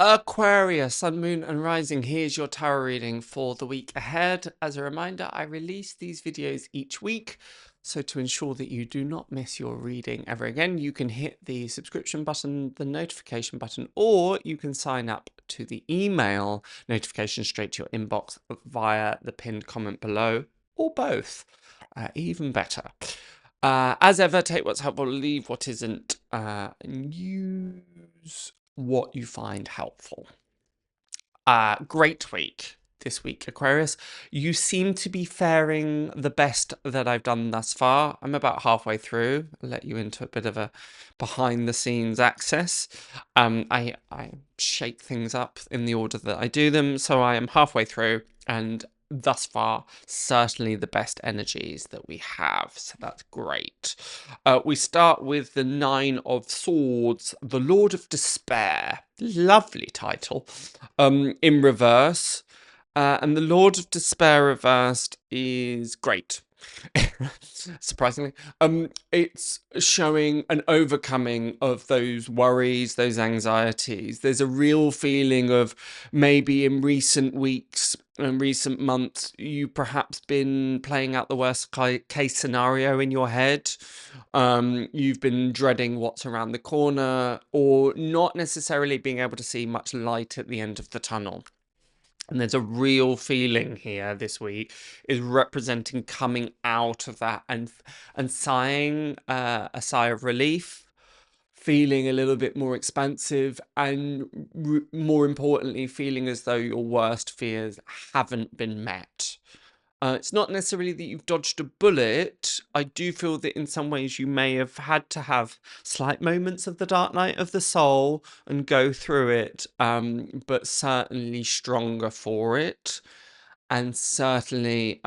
Aquarius, Sun, Moon and Rising, here's your tarot reading for the week ahead. As a reminder, I release these videos each week, so to ensure that you do not miss your reading ever again, you can hit the subscription button, the notification button, or you can sign up to the email notification straight to your inbox via the pinned comment below, or both. Even better. As ever, take what's helpful, leave what isn't, and use what you find helpful. Great week this week, Aquarius. You seem to be faring the best that I've done thus far. I'm about halfway through. I'll let you into a bit of a behind the scenes access. I shake things up in the order that I do them, so I am halfway through, and thus far, certainly the best energies that we have, so that's great. We start with the Nine of Swords, the Lord of Despair. Lovely title. In reverse. And the Lord of Despair reversed is great. Surprisingly, it's showing an overcoming of those worries, those anxieties. There's a real feeling of maybe in recent weeks and recent months, you've perhaps been playing out the worst case scenario in your head. You've been dreading what's around the corner, or not necessarily being able to see much light at the end of the tunnel. And there's a real feeling here this week is representing coming out of that and sighing a sigh of relief, feeling a little bit more expansive, and more importantly, feeling as though your worst fears haven't been met. It's not necessarily that you've dodged a bullet. I do feel that in some ways you may have had to have slight moments of the dark night of the soul and go through it, but certainly stronger for it. And certainly,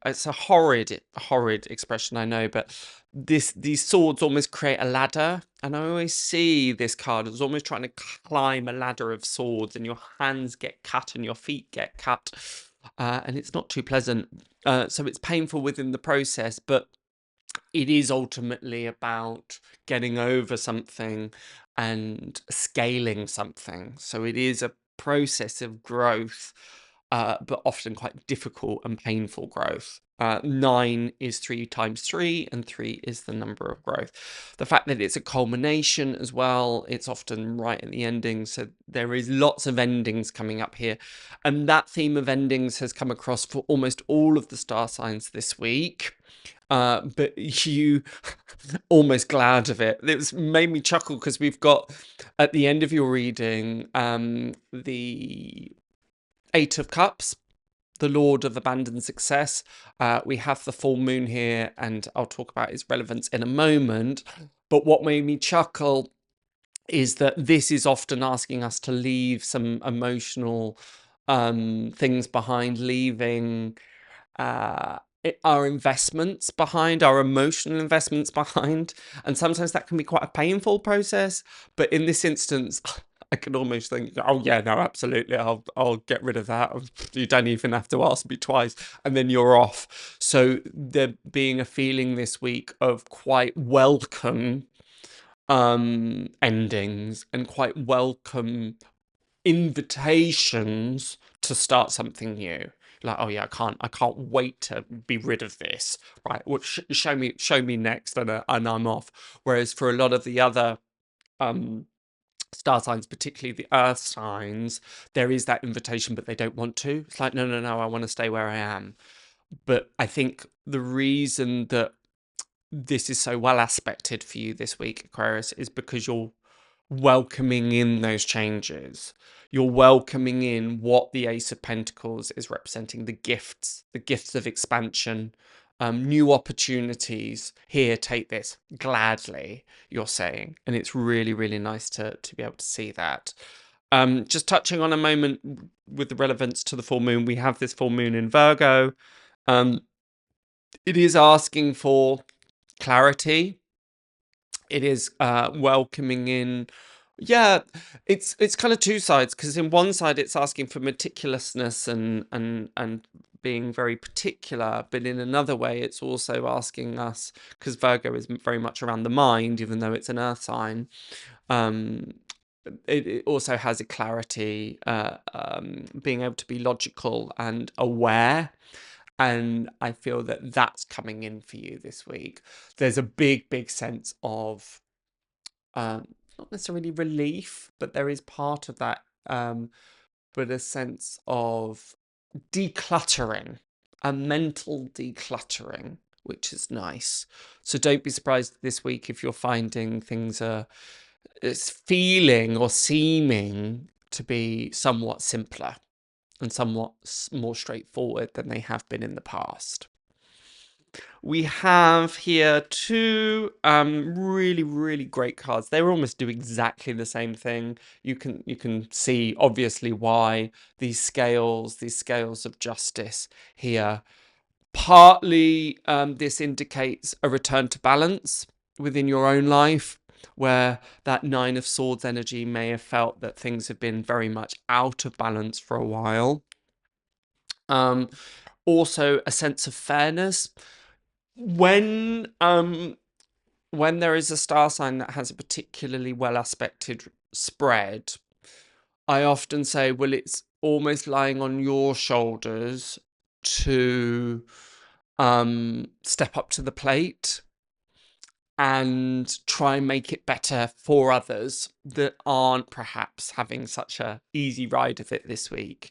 it's a horrid expression, I know, but these swords almost create a ladder, and I always see this card as almost trying to climb a ladder of swords, and your hands get cut and your feet get cut. And it's not too pleasant. So it's painful within the process, but it is ultimately about getting over something and scaling something. So it is a process of growth, but often quite difficult and painful growth. 9 is 3 times 3, and 3 is the number of growth. The fact that it's a culmination as well, it's often right at the ending, so there is lots of endings coming up here. And that theme of endings has come across for almost all of the star signs this week. But you almost glad of it. It made me chuckle because we've got at the end of your reading the 8 of Cups, the Lord of Abandoned Success. We have the full moon here, and I'll talk about its relevance in a moment. But what made me chuckle is that this is often asking us to leave some emotional things behind, leaving our investments behind, our emotional investments behind. And sometimes that can be quite a painful process. But in this instance, I can almost think, oh yeah, no, absolutely, I'll get rid of that. You don't even have to ask me twice, and then you're off. So there being a feeling this week of quite welcome endings and quite welcome invitations to start something new. Like, oh yeah, I can't wait to be rid of this. Right, well, show me next, and I'm off. Whereas for a lot of the other star signs, particularly the earth signs, there is that invitation, but they don't want to. It's like, no, I want to stay where I am. But I think the reason that this is so well aspected for you this week, Aquarius, is because you're welcoming in those changes. You're welcoming in what the Ace of Pentacles is representing, the gifts of expansion, new opportunities. Here, take this gladly, you're saying. And it's really, really nice to be able to see that. Just touching on a moment with the relevance to the full moon, we have this full moon in Virgo. It is asking for clarity. It is welcoming in. Yeah, it's kind of two sides, because in one side it's asking for meticulousness and being very particular, but in another way it's also asking us, because Virgo is very much around the mind, even though it's an earth sign, it also has a clarity, being able to be logical and aware. And I feel that that's coming in for you this week. There's a big sense of not necessarily relief, but there is part of that, but a sense of decluttering, a mental decluttering, which is nice. So don't be surprised this week if you're finding things are it's feeling or seeming to be somewhat simpler and somewhat more straightforward than they have been in the past. We have here two really great cards. They almost do exactly the same thing. You can see obviously why these scales of justice here. Partly this indicates a return to balance within your own life, where that Nine of Swords energy may have felt that things have been very much out of balance for a while. Also a sense of fairness. When there is a star sign that has a particularly well aspected spread, I often say, well, it's almost lying on your shoulders to step up to the plate and try and make it better for others that aren't perhaps having such a easy ride of it this week.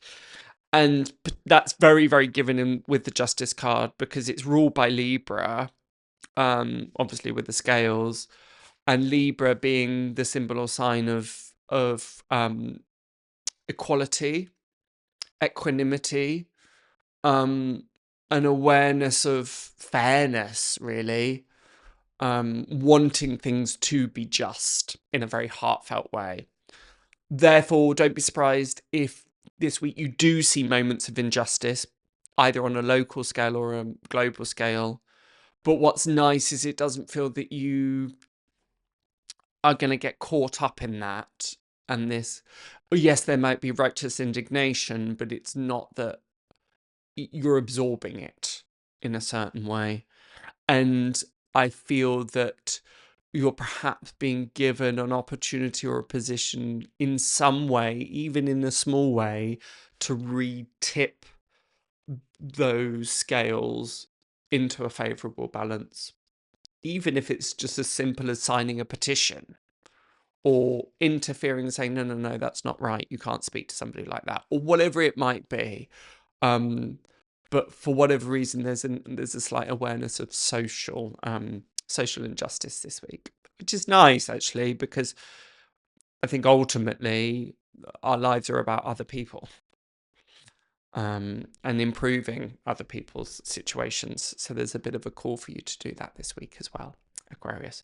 And that's very given in with the Justice card, because it's ruled by Libra, obviously with the scales, and Libra being the symbol or sign of equality, equanimity, an awareness of fairness, really, wanting things to be just in a very heartfelt way. Therefore, don't be surprised if this week you do see moments of injustice, either on a local scale or a global scale. But what's nice is it doesn't feel that you are going to get caught up in that. And this, yes, there might be righteous indignation, but it's not that you're absorbing it in a certain way. And I feel that you're perhaps being given an opportunity or a position in some way, even in a small way, to re-tip those scales into a favourable balance. Even if it's just as simple as signing a petition or interfering and saying, no, that's not right. You can't speak to somebody like that, or whatever it might be. But for whatever reason, there's a slight awareness of social injustice this week, which is nice, actually, because I think ultimately our lives are about other people, and improving other people's situations. So there's a bit of a call for you to do that this week as well, Aquarius.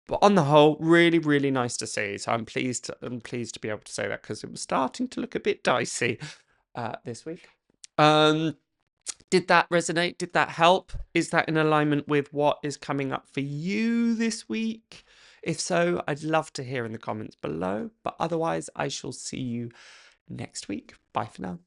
But on the whole, really nice to see. So I'm pleased to be able to say that, because it was starting to look a bit dicey this week. Did that resonate? Did that help? Is that in alignment with what is coming up for you this week? If so, I'd love to hear in the comments below. But otherwise, I shall see you next week. Bye for now.